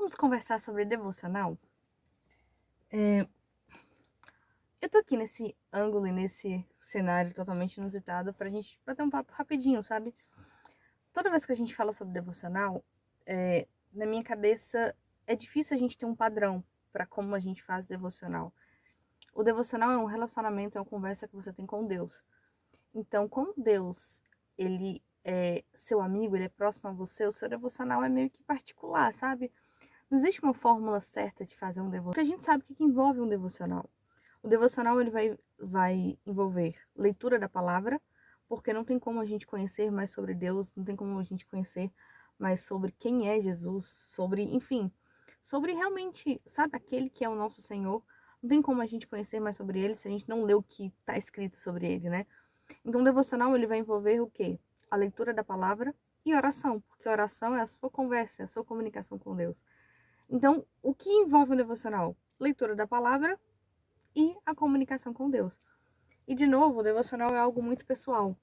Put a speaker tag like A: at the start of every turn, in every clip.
A: Vamos conversar sobre devocional? Eu tô aqui nesse ângulo e nesse cenário totalmente inusitado pra gente bater um papo rapidinho, sabe? Toda vez que a gente fala sobre devocional, na minha cabeça é difícil a gente ter um padrão pra como a gente faz devocional. O devocional é um relacionamento, é uma conversa que você tem com Deus. Então, como Deus, ele é seu amigo, ele é próximo a você, o seu devocional é meio que particular, sabe? Não existe uma fórmula certa de fazer um devocional, porque a gente sabe o que envolve um devocional. O devocional ele vai envolver leitura da palavra, porque não tem como a gente conhecer mais sobre Deus, não tem como a gente conhecer mais sobre quem é Jesus, sobre, enfim, sobre realmente, sabe, aquele que é o nosso Senhor. Não tem como a gente conhecer mais sobre ele se a gente não lê o que está escrito sobre ele, né? Então, o devocional ele vai envolver o quê? A leitura da palavra e oração, porque oração é a sua conversa, é a sua comunicação com Deus. Então, o que envolve um devocional? Leitura da palavra e a comunicação com Deus. E, de novo, o devocional é algo muito pessoal.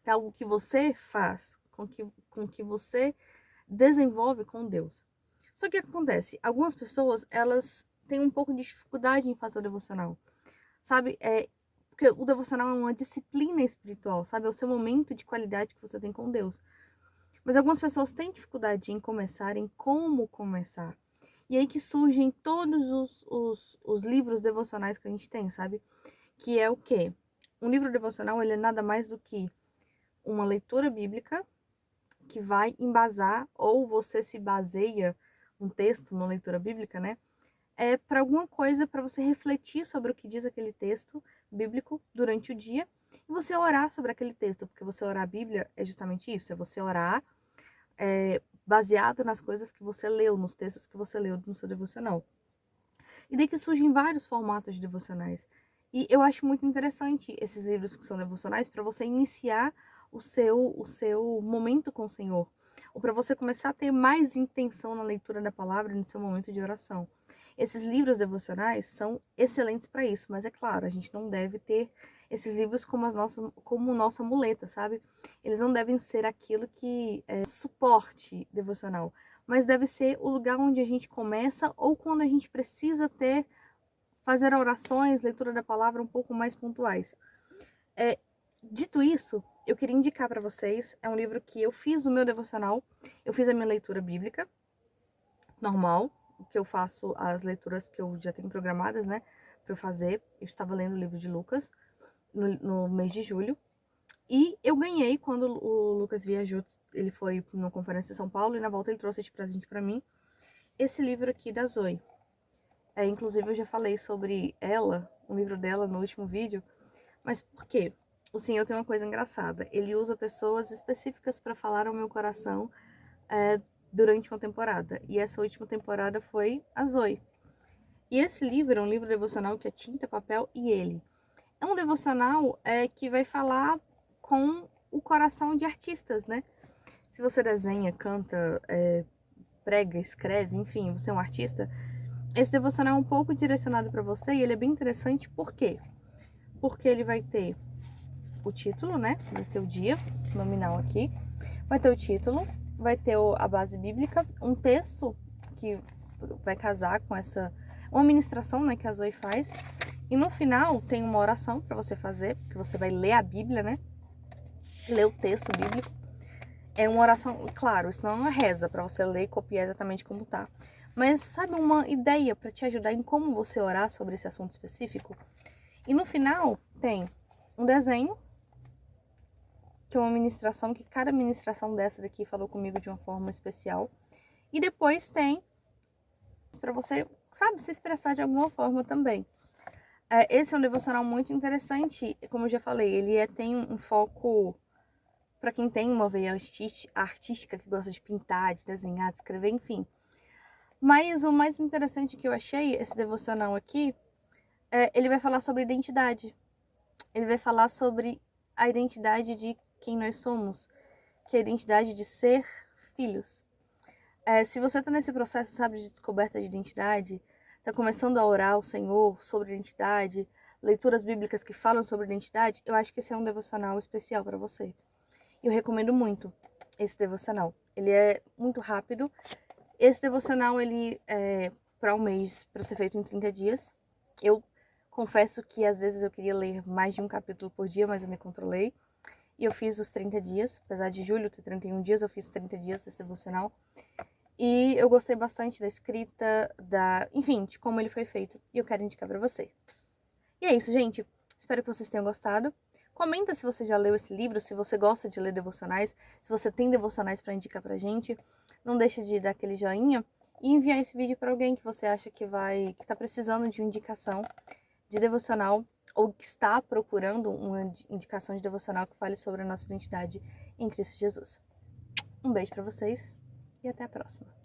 A: É algo que você faz, com que você desenvolve com Deus. Só que o que acontece? Algumas pessoas, elas têm um pouco de dificuldade em fazer o devocional. Sabe? Porque o devocional é uma disciplina espiritual, sabe? É o seu momento de qualidade que você tem com Deus. Mas algumas pessoas têm dificuldade em começar, em como começar. E aí que surgem todos os livros devocionais que a gente tem, sabe? Que é o quê? Um livro devocional, ele é nada mais do que uma leitura bíblica que vai embasar, ou você se baseia um texto numa leitura bíblica, né? É para alguma coisa, para você refletir sobre o que diz aquele texto bíblico durante o dia e você orar sobre aquele texto, porque você orar a Bíblia é justamente isso, é você orar baseado nas coisas que você leu, nos textos que você leu no seu devocional. E daí que surgem vários formatos de devocionais. E eu acho muito interessante esses livros que são devocionais para você iniciar o seu momento com o Senhor, ou para você começar a ter mais intenção na leitura da palavra no seu momento de oração. Esses livros devocionais são excelentes para isso, mas é claro, a gente não deve ter esses livros como nossa muleta, sabe? Eles não devem ser aquilo que é suporte devocional, mas deve ser o lugar onde a gente começa ou quando a gente precisa fazer orações, leitura da palavra um pouco mais pontuais. Dito isso, eu queria indicar para vocês, é um livro que eu fiz o meu devocional, eu fiz a minha leitura bíblica, normal, que eu faço as leituras que eu já tenho programadas, né, para eu fazer. Eu estava lendo o livro de Lucas no mês de julho, e eu ganhei quando o Lucas viajou, ele foi numa conferência em São Paulo, e na volta ele trouxe de presente para mim esse livro aqui da Zoe. Inclusive eu já falei sobre ela, o livro dela no último vídeo, mas por quê? O Senhor tem uma coisa engraçada, ele usa pessoas específicas para falar ao meu coração durante uma temporada, e essa última temporada foi a Zoe. E esse livro é um livro devocional que é tinta, papel e ele. É um devocional que vai falar com o coração de artistas, né? Se você desenha, canta, prega, escreve, enfim, você é um artista, esse devocional é um pouco direcionado para você e ele é bem interessante, por quê? Porque ele vai ter o título, né? Vai ter o dia nominal aqui, vai ter o título, vai ter a base bíblica, um texto que vai casar com uma ministração, né, que a Zoe faz, e no final tem uma oração para você fazer, que você vai ler a Bíblia, né? Ler o texto bíblico. É uma oração, claro, isso não é uma reza para você ler e copiar exatamente como tá. Mas sabe, uma ideia para te ajudar em como você orar sobre esse assunto específico? E no final tem um desenho, que é uma ministração, que cada ministração dessa daqui falou comigo de uma forma especial. E depois tem para você, sabe, se expressar de alguma forma também. Esse é um devocional muito interessante, como eu já falei, ele tem um foco para quem tem uma veia artística, que gosta de pintar, de desenhar, de escrever, enfim. Mas o mais interessante que eu achei, esse devocional aqui, ele vai falar sobre identidade. Ele vai falar sobre a identidade de quem nós somos, que é a identidade de ser filhos. Se você está nesse processo, sabe, de descoberta de identidade, está começando a orar ao Senhor sobre identidade, leituras bíblicas que falam sobre identidade, eu acho que esse é um devocional especial para você. Eu recomendo muito esse devocional. Ele é muito rápido, Esse devocional, ele é para um mês, para ser feito em 30 dias. Eu confesso que às vezes eu queria ler mais de um capítulo por dia, mas eu me controlei. E eu fiz os 30 dias, apesar de julho ter 31 dias, eu fiz 30 dias desse devocional. E eu gostei bastante da escrita, enfim, de como ele foi feito. E eu quero indicar pra você. E é isso, gente. Espero que vocês tenham gostado. Comenta se você já leu esse livro, se você gosta de ler devocionais, se você tem devocionais pra indicar pra gente. Não deixe de dar aquele joinha e enviar esse vídeo pra alguém que você acha que tá precisando de uma indicação de devocional ou que está procurando uma indicação de devocional que fale sobre a nossa identidade em Cristo Jesus. Um beijo pra vocês e até a próxima.